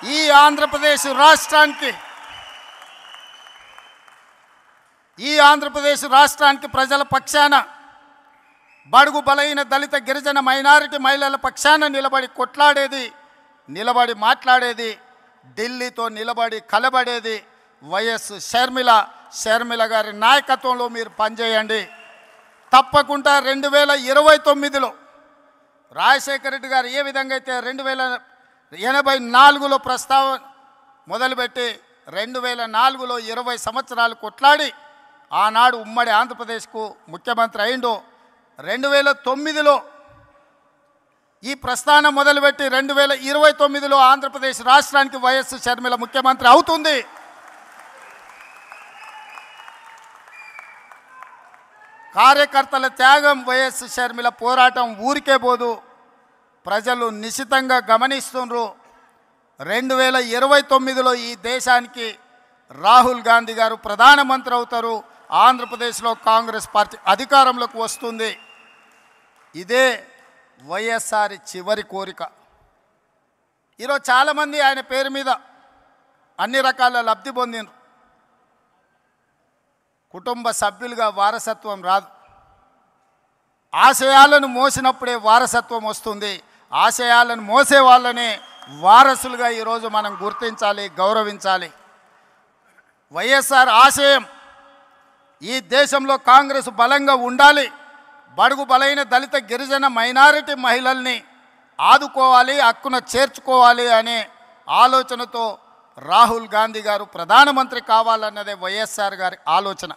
ఈ ఆంధ్రప్రదేశ్ రాష్ట్రానికి ప్రజల పక్షాన బడుగు బలైన దళిత గిరిజన మైనారిటీ మహిళల పక్షాన నిలబడి కొట్లాడేది, నిలబడి మాట్లాడేది, ఢిల్లీతో నిలబడి కలబడేది వైఎస్ షర్మిల గారి నాయకత్వంలో మీరు పనిచేయండి. తప్పకుండా 2029లో రాజశేఖర రెడ్డి గారు ఏ విధంగా అయితే 1984లో ప్రస్తావన మొదలుపెట్టి 2004లో 20 సంవత్సరాలు కొట్లాడి ఆనాడు ఉమ్మడి ఆంధ్రప్రదేశ్కు ముఖ్యమంత్రి అయిందో, 2009లో ఈ ప్రస్థానం మొదలుపెట్టి 2029లో ఆంధ్రప్రదేశ్ రాష్ట్రానికి వైఎస్ షర్మిల ముఖ్యమంత్రి అవుతుంది. కార్యకర్తల త్యాగం, వైఎస్ షర్మిల పోరాటం ఊరికే పోదు, ప్రజలు నిశితంగా గమనిస్తున్నారు. 2029లో ఈ దేశానికి రాహుల్ గాంధీ గారు ప్రధానమంత్రి అవుతారు. ఆంధ్రప్రదేశ్లో కాంగ్రెస్ పార్టీ అధికారంలోకి వస్తుంది. ఇదే వైఎస్ఆర్ చివరి కోరిక. ఈరోజు చాలామంది ఆయన పేరు మీద అన్ని రకాల లబ్ధి పొందినారు. కుటుంబ సభ్యులుగా వారసత్వం రాదు. ఆశయాలను మోసినప్పుడే వారసత్వం వస్తుంది. ఆశయాలను మోసే వాళ్ళనే వారసులుగా ఈరోజు మనం గుర్తించాలి, గౌరవించాలి. వైఎస్ఆర్ ఆశయం ఈ దేశంలో కాంగ్రెస్ బలంగా ఉండాలి, బడుగు బలైన దళిత గిరిజన మైనారిటీ మహిళల్ని ఆదుకోవాలి, హక్కున చేర్చుకోవాలి అనే ఆలోచనతో రాహుల్ గాంధీ గారు ప్రధానమంత్రి కావాలన్నదే వైఎస్ఆర్ గారి ఆలోచన.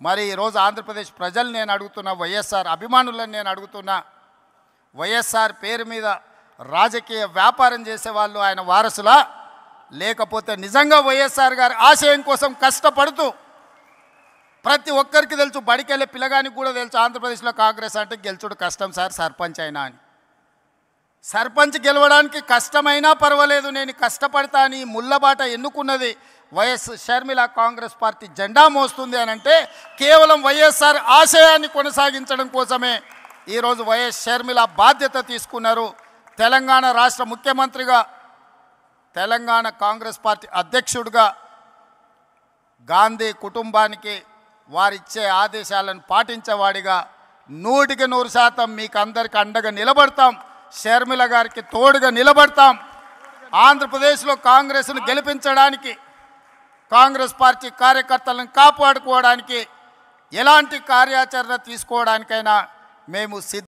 మరి ఈరోజు ఆంధ్రప్రదేశ్ ప్రజలు నేను అడుగుతున్నా, వైఎస్ఆర్ అభిమానులను నేను అడుగుతున్నా, వైఎస్ఆర్ పేరు మీద రాజకీయ వ్యాపారం చేసేవాళ్ళు ఆయన వారసులా, లేకపోతే నిజంగా వైఎస్ఆర్ గారి ఆశయం కోసం కష్టపడుతూ, ప్రతి ఒక్కరికి తెలుసు, బడికెళ్ళే పిల్లగానికి కూడా తెలుసు ఆంధ్రప్రదేశ్లో కాంగ్రెస్ అంటే గెలుచుడు కష్టం సార్, సర్పంచ్ అయినా అని. సర్పంచ్ గెలవడానికి కష్టమైనా పర్వాలేదు, నేను కష్టపడతా అని ముళ్ళబాట ఎన్నుకున్నది వైఎస్ షర్మిల. కాంగ్రెస్ పార్టీ జెండా మోస్తుంది అని అంటే కేవలం వైఎస్ఆర్ ఆశయాన్ని కొనసాగించడం కోసమే ఈరోజు వైఎస్ షర్మిల బాధ్యత తీసుకున్నారు. తెలంగాణ రాష్ట్ర ముఖ్యమంత్రిగా, తెలంగాణ కాంగ్రెస్ పార్టీ అధ్యక్షుడిగా గాంధీ కుటుంబానికి వారిచ్చే ఆదేశాలను పాటించేవాడిగా 100% మీకు అందరికీ అండగా నిలబడతాం. షర్మిల గారికి తోడుగా నిలబడతాం. ఆంధ్రప్రదేశ్లో కాంగ్రెస్ను గెలిపించడానికి, కాంగ్రెస్ పార్టీ కార్యకర్తలను కాపాడుకోవడానికి, ఎలాంటి కార్యాచరణ తీసుకోవడానికైనా మేము